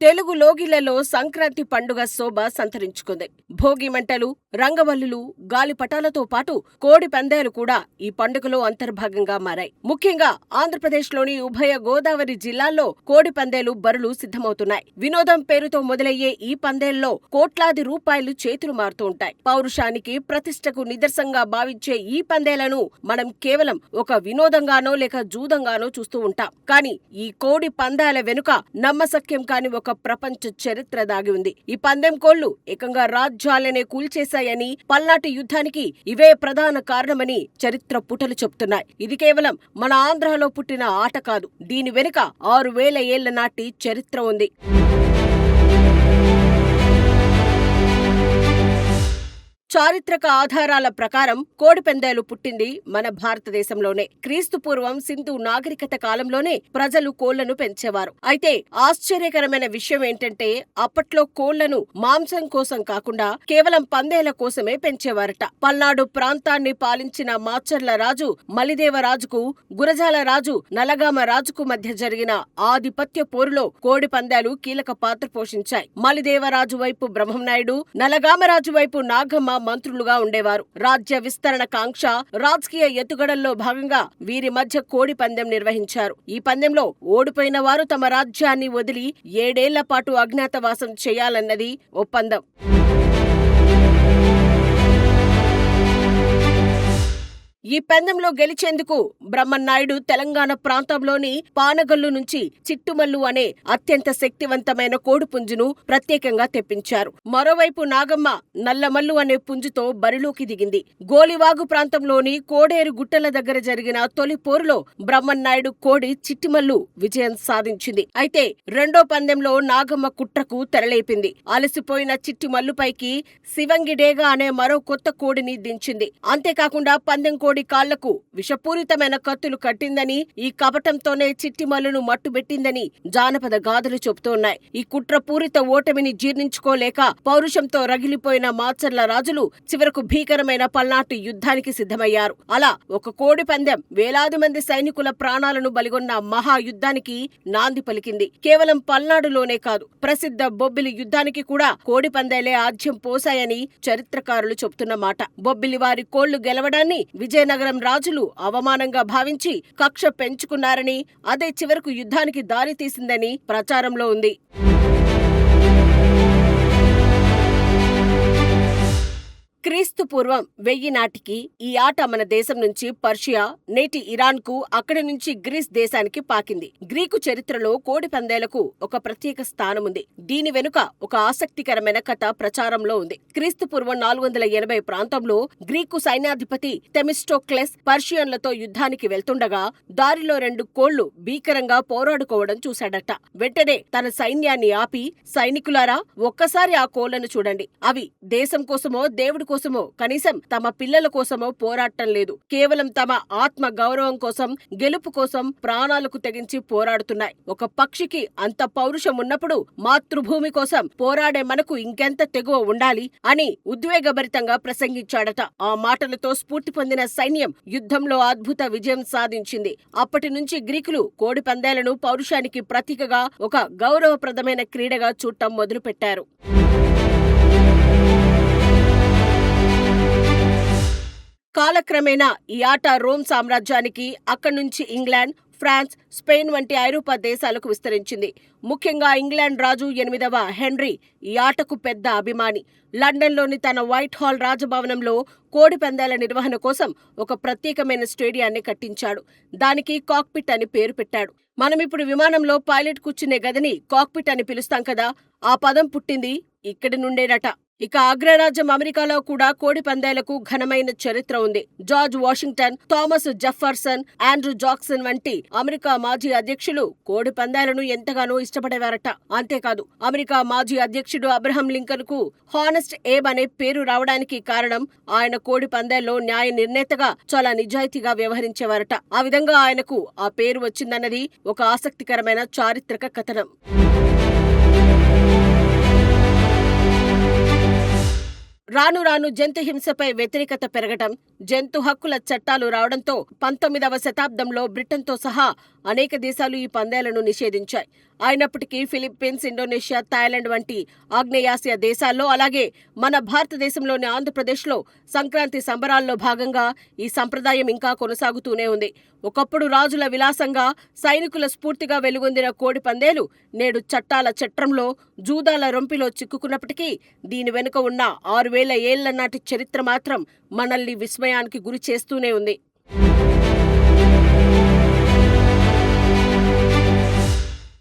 తెలుగు లోగిళ్లలో సంక్రాంతి పండుగ శోభ సంతరించుకుంది. భోగి మంటలు, రంగవల్లులు, గాలిపటాలతో పాటు కోడి పందేలు కూడా ఈ పండుగలో అంతర్భాగంగా మారాయి. ముఖ్యంగా ఆంధ్రప్రదేశ్లోని ఉభయ గోదావరి జిల్లాల్లో కోడి పందేలు బరులు సిద్ధమవుతున్నాయి. వినోదం పేరుతో మొదలయ్యే ఈ పందేల్లో కోట్లాది రూపాయలు చేతులు మారుతూ ఉంటాయి. పౌరుషానికి, ప్రతిష్టకు నిదర్శంగా భావించే ఈ పందేలను మనం కేవలం ఒక వినోదంగానో లేక జూదంగానో చూస్తూ ఉంటాం. కానీ ఈ కోడి పందాల వెనుక నమ్మశక్యం కాని ఒక ప్రపంచ చరిత్ర దాగి ఉంది. ఈ పందెం కోళ్లు ఏకంగా రాజ్యాలనే కూల్చేశాయని, పల్నాటి యుద్ధానికి ఇవే ప్రధాన కారణమని చరిత్ర పుటలు చెబుతున్నాయి. ఇది కేవలం మన ఆంధ్రాలో పుట్టిన ఆట కాదు. దీని వెనుక 6000 ఏళ్ల నాటి చరిత్ర ఉంది. చారిత్రక ఆధారాల ప్రకారం కోడిపందేలు పుట్టింది మన భారతదేశంలోనే. క్రీస్తుపూర్వం సింధు నాగరికత కాలంలోనే ప్రజలు కోళ్లను పెంచేవారు. అయితే ఆశ్చర్యకరమైన విషయం ఏంటంటే అప్పట్లో కోళ్లను మాంసం కోసం కాకుండా కేవలం పందేల కోసమే పెంచేవారట. పల్నాడు ప్రాంతాన్ని పాలించిన మాచర్ల రాజు మలిదేవరాజుకు, గురజాల రాజు నలగామ రాజుకు మధ్య జరిగిన ఆధిపత్య పోరులో కోడి పందేలు కీలక పాత్ర పోషించాయి. మలిదేవరాజు వైపు బ్రహ్మంనాయుడు, నలగామరాజు వైపు నాగమ్మ మంత్రులుగా ఉండేవారు. రాజ్య విస్తరణ కాంక్ష, రాజకీయ ఎత్తుగడల్లో భాగంగా వీరి మధ్య కోడి పందెం నిర్వహించారు. ఈ పందెంలో ఓడిపోయిన వారు తమ రాజ్యాన్ని వదిలి 7 ఏళ్ల పాటు అజ్ఞాతవాసం చేయాలన్నది ఒప్పందం. ఈ పందెంలో గెలిచేందుకు బ్రహ్మన్నాయుడు తెలంగాణ ప్రాంతంలోని పానగల్లు నుంచి చిట్టుమల్లు అనే అత్యంత శక్తివంతమైన కోడిపుంజును ప్రత్యేకంగా తెప్పించారు. మరోవైపు నాగమ్మ నల్లమల్లు అనే పుంజుతో బరిలోకి దిగింది. గోలివాగు ప్రాంతంలోని కోడేరు గుట్టల దగ్గర జరిగిన తొలి పోరులో బ్రహ్మన్నాయుడు కోడి చిట్టిమల్లు విజయం సాధించింది. అయితే రెండో పందెంలో నాగమ్మ కుట్రకు తెరలేపింది. అలసిపోయిన చిట్టిమల్లుపైకి శివంగిడేగ అనే మరో కొత్త కోడిని దించింది. అంతేకాకుండా పందెం కోడి కాళ్లకు విషపూరితమైన కత్తులు కట్టిందని, ఈ కపటంతోనే చిట్టిమల్లును మట్టుబెట్టిందని జానపద గాథలు చెబుతున్నాయి. ఈ కుట్రపూరిత ఓటమిని జీర్ణించుకోలేక పౌరుషంతో రగిలిపోయిన మాచర్ల రాజులు చివరకు భీకరమైన పల్నాటి యుద్ధానికి సిద్ధమయ్యారు. అలా ఒక కోడి పందెం వేలాది మంది సైనికుల ప్రాణాలను బలిగొన్న మహాయుద్ధానికి నాంది పలికింది. కేవలం పల్నాడులోనే కాదు, ప్రసిద్ధ బొబ్బిలి యుద్ధానికి కూడా కోడి పందేలే ఆజ్యం పోశాయని చరిత్రకారులు చెబుతున్నమాట. బొబ్బిలి వారి కోళ్లు గెలవడాన్ని విజయనగరం రాజులు అవమానంగా భావించి కక్ష పెంచుకున్నారని, అదే చివరకు యుద్ధానికి దారితీసిందని ప్రచారంలో ఉంది. క్రీస్తు పూర్వం 1000 నాటికి ఈ ఆట మన దేశం నుంచి పర్షియా, నేటి ఇరాన్కు, అక్కడి నుంచి గ్రీస్ దేశానికి పాకింది. గ్రీకు చరిత్రలో కోడి పందేలకు ఒక ప్రత్యేక స్థానం ఉంది. దీని వెనుక ఒక ఆసక్తికరమైన కథ ప్రచారంలో ఉంది. క్రీస్తు పూర్వం 480 ప్రాంతంలో గ్రీకు సైన్యాధిపతి థెమిస్టోక్లెస్ పర్షియన్లతో యుద్ధానికి వెళ్తుండగా దారిలో 2 కోళ్లు భీకరంగా పోరాడుకోవడం చూశాడట. వెంటనే తన సైన్యాన్ని ఆపి, సైనికులారా, ఒక్కసారి ఆ కోళ్లను చూడండి. అవి దేశం కోసమో దేవుడి కోసమో, కనీసం తమ పిల్లల కోసమో పోరాటం లేదు. కేవలం తమ ఆత్మ గౌరవం కోసం, గెలుపు కోసం ప్రాణాలకు తెగించి పోరాడుతున్నాయి. ఒక పక్షికి అంత పౌరుషం ఉన్నప్పుడు మాతృభూమి కోసం పోరాడే మనకు ఇంకెంత తెగువ ఉండాలి అని ఉద్వేగభరితంగా ప్రసంగించాడట. ఆ మాటలతో స్ఫూర్తి పొందిన సైన్యం యుద్ధంలో అద్భుత విజయం సాధించింది. అప్పటి నుంచి గ్రీకులు కోడి పందేలను పౌరుషానికి ప్రతీకగా, ఒక గౌరవప్రదమైన క్రీడగా చూడటం మొదలుపెట్టారు. కాలక్రమేణా ఈ ఆట రోమ్ సామ్రాజ్యానికి, అక్కడి నుంచి ఇంగ్లాండ్, ఫ్రాన్స్, స్పెయిన్ వంటి ఐరోపా దేశాలకు విస్తరించింది. ముఖ్యంగా ఇంగ్లాండ్ రాజు 8వ హెన్రీ ఈ ఆటకు పెద్ద అభిమాని. లండన్లోని తన వైట్ హాల్ రాజభవనంలో కోడి పందేల నిర్వహణ కోసం ఒక ప్రత్యేకమైన స్టేడియాన్ని కట్టించాడు. దానికి కాక్పిట్ అని పేరు పెట్టాడు. మనమిప్పుడు విమానంలో పైలట్ కూర్చునే గదిని కాక్పిట్ అని పిలుస్తాం కదా, ఆ పదం పుట్టింది ఇక్కడి నుండేనట. ఇక అగ్రరాజ్యం అమెరికాలో కూడా కోడి పందేలకు ఘనమైన చరిత్ర ఉంది. George Washington, Thomas Jefferson, Andrew Jackson వంటి అమెరికా మాజీ అధ్యక్షులు కోడి పందేలను ఎంతగానో ఇష్టపడేవారట. అంతేకాదు, అమెరికా మాజీ అధ్యక్షుడు అబ్రహం లింకన్ కు హానెస్ట్ ఏబ్ అనే పేరు రావడానికి కారణం ఆయన కోడి పందేల్లో న్యాయ నిర్ణేతగా చాలా నిజాయితీగా వ్యవహరించేవారట. ఆ విధంగా ఆయనకు ఆ పేరు వచ్చిందన్నది ఒక ఆసక్తికరమైన చారిత్రక కథనం. రాను రాను జంతు హింసపై వ్యతిరేకత పెరగటం, జంతు హక్కుల చట్టాలు రావడంతో 19వ శతాబ్దంలో బ్రిటన్తో సహా అనేక దేశాలు ఈ పందేలను నిషేధించాయి. అయినప్పటికీ ఫిలిప్పీన్స్, ఇండోనేషియా, థాయిలాండ్ వంటి ఆగ్నేయాసియా దేశాల్లో అలాగే మన భారతదేశంలోని ఆంధ్రప్రదేశ్లో సంక్రాంతి సంబరాల్లో భాగంగా ఈ సంప్రదాయం ఇంకా కొనసాగుతూనే ఉంది. ఒకప్పుడు రాజుల విలాసంగా, సైనికుల స్ఫూర్తిగా వెలుగొందిన కోడి పందేలు నేడు చట్టాల చట్రంలో, జూదాల రొంపిలో చిక్కుకున్నప్పటికీ దీని వెనుక ఉన్న 6000 ఏళ్ల నాటి చరిత్ర మాత్రం మనల్ని విస్మయానికి గురి చేస్తూనే ఉంది.